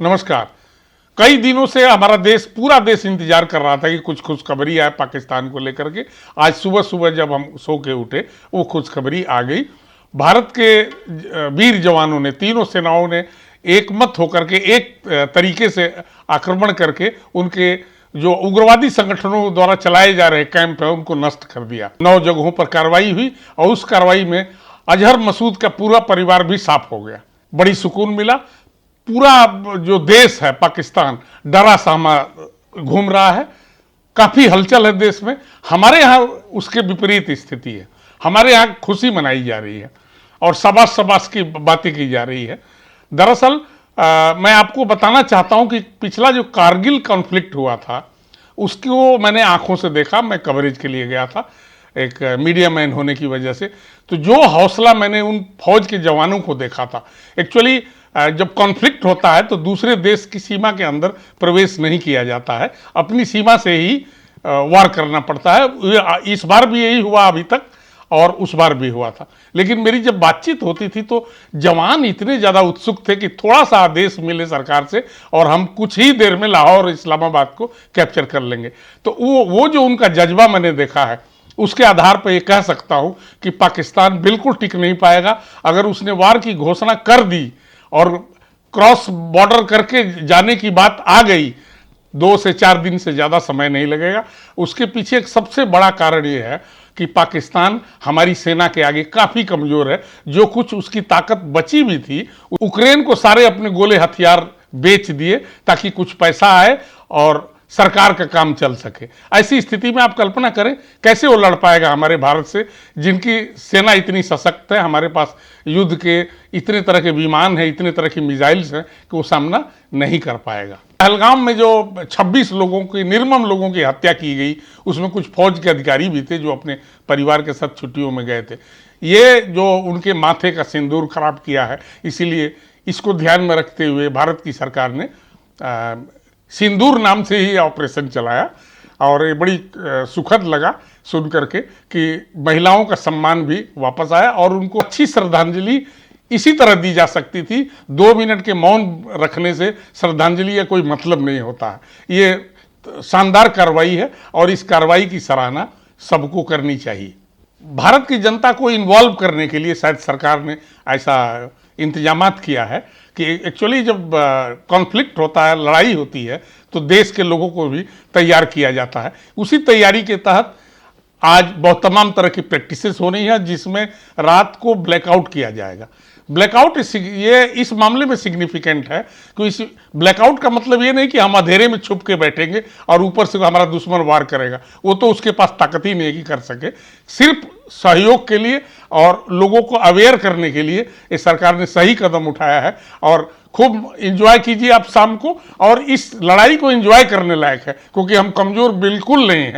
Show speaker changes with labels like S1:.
S1: नमस्कार। कई दिनों से हमारा देश पूरा देश इंतजार कर रहा था कि कुछ खुशखबरी आए पाकिस्तान को लेकर के। आज सुबह सुबह जब हम सो के उठे वो खुशखबरी आ गई। भारत के वीर जवानों ने, तीनों सेनाओं ने एकमत होकर के एक तरीके से आक्रमण करके उनके जो उग्रवादी संगठनों द्वारा चलाए जा रहे कैंप है उनको नष्ट कर दिया। 9 जगहों पर कार्रवाई हुई और उस कार्रवाई में अजहर मसूद का पूरा परिवार भी साफ हो गया। बड़ी सुकून मिला। पूरा जो देश है पाकिस्तान डरा सहमा घूम रहा है। काफी हलचल है देश में। हमारे यहाँ उसके विपरीत स्थिति है। हमारे यहाँ खुशी मनाई जा रही है और शाबाश शाबाश की बातें की जा रही है। दरअसल मैं आपको बताना चाहता हूं कि पिछला जो कारगिल कॉन्फ्लिक्ट हुआ था उसको मैंने आंखों से देखा। मैं कवरेज के लिए गया था एक मीडिया मैन होने की वजह से। तो जो हौसला मैंने उन फौज के जवानों को देखा था, एक्चुअली जब कॉन्फ्लिक्ट होता है तो दूसरे देश की सीमा के अंदर प्रवेश नहीं किया जाता है, अपनी सीमा से ही वार करना पड़ता है। इस बार भी यही हुआ अभी तक और उस बार भी हुआ था। लेकिन मेरी जब बातचीत होती थी तो जवान इतने ज़्यादा उत्सुक थे कि थोड़ा सा आदेश मिले सरकार से और हम कुछ ही देर में लाहौर इस्लामाबाद को कैप्चर कर लेंगे। तो वो जो उनका जज्बा मैंने देखा है उसके आधार पर यह कह सकता हूं कि पाकिस्तान बिल्कुल टिक नहीं पाएगा। अगर उसने वार की घोषणा कर दी और क्रॉस बॉर्डर करके जाने की बात आ गई, 2 से 4 दिन से ज़्यादा समय नहीं लगेगा। उसके पीछे एक सबसे बड़ा कारण यह है कि पाकिस्तान हमारी सेना के आगे काफ़ी कमज़ोर है। जो कुछ उसकी ताकत बची भी थी, यूक्रेन को सारे अपने गोले हथियार बेच दिए ताकि कुछ पैसा आए और सरकार का काम चल सके। ऐसी स्थिति में आप कल्पना करें कैसे वो लड़ पाएगा हमारे भारत से, जिनकी सेना इतनी सशक्त है। हमारे पास युद्ध के इतने तरह के विमान हैं, इतने तरह की मिसाइल्स हैं कि वो सामना नहीं कर पाएगा। पहलगाम में जो 26 लोगों की, निर्मम लोगों की हत्या की गई, उसमें कुछ फौज के अधिकारी भी थे जो अपने परिवार के साथ छुट्टियों में गए थे। ये जो उनके माथे का सिंदूर खराब किया है, इसीलिए इसको ध्यान में रखते हुए भारत की सरकार ने सिंदूर नाम से ही ऑपरेशन चलाया। और ये बड़ी सुखद लगा सुन करके कि महिलाओं का सम्मान भी वापस आया और उनको अच्छी श्रद्धांजलि इसी तरह दी जा सकती थी। 2 मिनट के मौन रखने से श्रद्धांजलि का कोई मतलब नहीं होता है। ये शानदार कार्रवाई है और इस कार्रवाई की सराहना सबको करनी चाहिए। भारत की जनता को इन्वॉल्व करने के लिए शायद सरकार ने ऐसा इंतजामात किया है कि एक्चुअली जब कॉन्फ्लिक्ट होता है, लड़ाई होती है, तो देश के लोगों को भी तैयार किया जाता है। उसी तैयारी के तहत आज बहुत तमाम तरह की प्रैक्टिसेस हो रही हैं जिसमें रात को ब्लैकआउट किया जाएगा। ब्लैकआउट ये इस मामले में सिग्निफिकेंट है कि इस ब्लैकआउट का मतलब ये नहीं कि हम अंधेरे में छुप के बैठेंगे और ऊपर से हमारा दुश्मन वार करेगा। वो तो उसके पास ताकत ही नहीं है कि कर सके। सिर्फ सहयोग के लिए और लोगों को अवेयर करने के लिए ये सरकार ने सही कदम उठाया है। और खूब इंजॉय कीजिए आप शाम को, और इस लड़ाई को इंजॉय करने लायक है क्योंकि हम कमज़ोर बिल्कुल नहीं हैं।